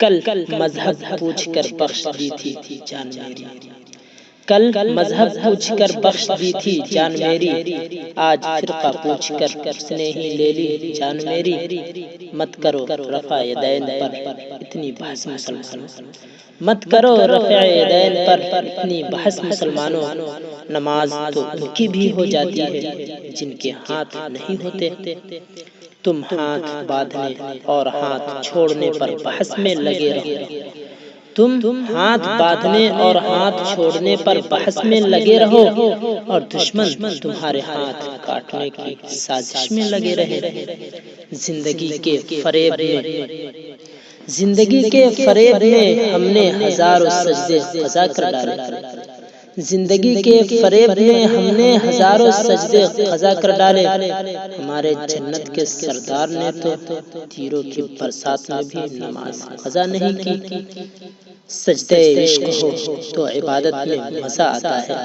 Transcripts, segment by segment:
کل مذہب پوچھ کر بخش دی تھی جان میری، کل مذہب پوچھ کر بخش دی تھی جان میری، آج فرقہ پوچھ کر اس نے ہی لے لی جان میری۔ مت کرو رفع یدین پر اتنی بحث مسلمانوں، مت کرو رفع یدین پر اتنی بحث مسلمانوں، نماز تو ان کی بھی ہو جاتی ہے جن کے ہاتھ نہیں ہوتے۔ تم ہاتھ باندھنے اور ہاتھ چھوڑنے پر بحث میں لگے رہو، تم ہاتھ باندھنے اور ہاتھ چھوڑنے پر بحث میں لگے رہو، اور دشمن تمہارے ہاتھ کاٹنے کی سازش میں لگے رہے۔ زندگی کے فریب میں ہم نے ہزاروں سجدے قضا کر ڈالے، زندگی کے فریب میں ہم نے ہزاروں سجدے قضا کر ڈالے، ہمارے جنت کے سردار نے تو تیروں کی برسات میں بھی نماز قضا نہیں کی۔ سجدہ عشق ہو تو عبادت میں مزہ آتا ہے،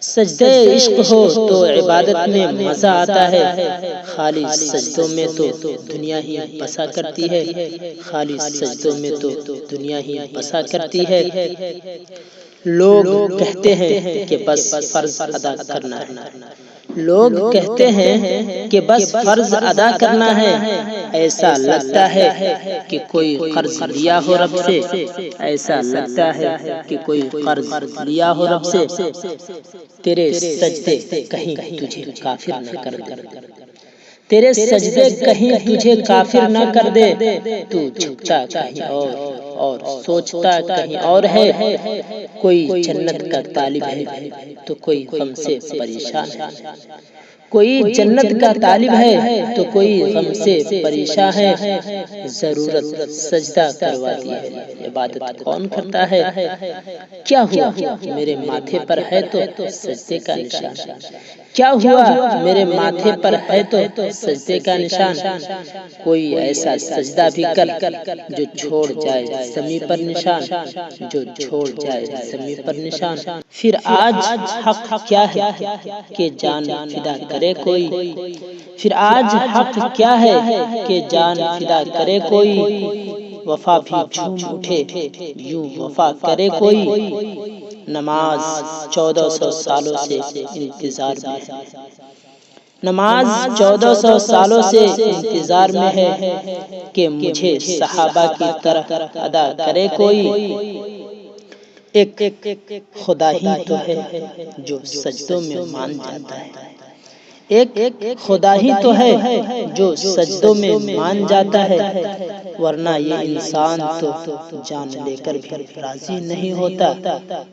سجدہ عشق ہو تو عبادت میں مزہ آتا ہے، خالی سجدوں میں تو دنیا ہی بسا کرتی ہے، خالی سجدوں میں تو دنیا ہی بسا کرتی ہے۔ لوگ کہتے ہیں کہ بس فرض ادا کرنا ہے، لوگ کہتے ہیں کہ بس فرض ادا کرنا ہے، ایسا لگتا ہے کہ کوئی قرض لیا ہو رب سے، ایسا لگتا ہے کہ کوئی قرض لیا ہو رب سے۔ تیرے سجدے کہیں تجھے کافر نہ کر دے، تیرے سجدے کہیں تجھے کافر نہ کر دے، تو جھکتا کہیں اور سوچتا کہیں اور ہے، کوئی جنت کا طالب ہے تو کوئی غم سے پریشان ہے، کوئی جنت کا طالب ہے تو کوئی غم سے پریشان ہے، ضرورت سجدہ کرواتی ہے، عبادت کون کرتا ہے؟ کیا ہوا میرے ماتھے پر ہے تو سجدے کا نشان، کیا ہوا میرے ماتھے پر ہے تو سجدے کا نشان، کوئی ایسا سجدہ بھی کر جو چھوڑ جائے زمین پر نشان، جو چھوڑ جائے زمین پر نشان۔ پھر آج حق کیا ہے کہ جان فدا کرے کوئی، پھر آج حق کیا ہے کہ جان فدا کرے کوئی، وفا بھی جھوم اٹھے یوں وفا کرے کوئی، نماز 1400 سالوں سے انتظار میں ہے، نماز 1400 سالوں سے انتظار میں ہے کہ مجھے صحابہ کی طرح ادا کرے کوئی۔ ایک خدا ہی تو ہے جو سجدوں میں مان جاتا ہے، ایک خدا ہی تو ہے جو سجدوں میں مان جاتا ہے، ورنہ یہ انسان تو جان لے کر بھی راضی نہیں ہوتا،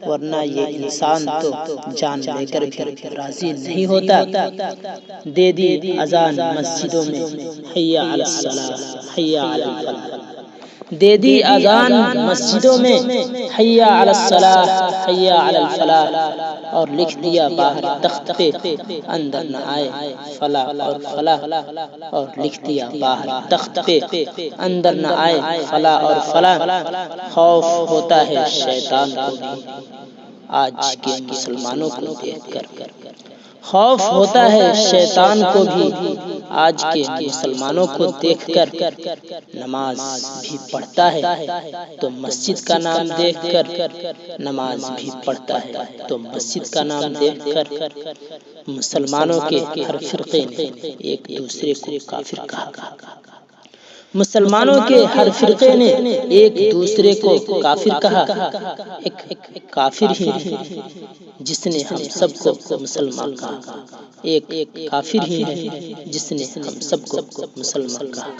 ورنہ یہ انسان تو جان لے کر بھی راضی نہیں ہوتا۔ دے دی اذان مسجدوں میں حی علی الصلاۃ حی علی الفلاح، دے دی اذان مسجدوں میں حی علی الصلاۃ حی علی الفلاح، اور لکھ دیا باہر تخت پہ اندر نہ آئے فلاح اور فلاح، اور لکھ دیا باہر تخت پہ اندر نہ آئے فلاح اور فلاح۔ خوف ہوتا ہے شیطان کو بھی آج کے مسلمانوں کو دیکھ کر، خوف ہوتا ہے شیطان کو بھی آج کے مسلمانوں کو دیکھ کر، نماز بھی پڑھتا ہے تو مسجد کا نام دیکھ کر، نماز بھی پڑھتا ہے تو مسجد کا نام دیکھ کر، مسلمانوں کے ہر فرقے نے ایک دوسرے کو کافر کہا، مسلمانوں کے ہر فرقے نے ایک دوسرے کو کافر کہا، ایک کافر ہی ہے جس نے ہم سب کو مسلمان کہا، ایک کافر ہی ہے جس نے ہم سب کو مسلمان کہا۔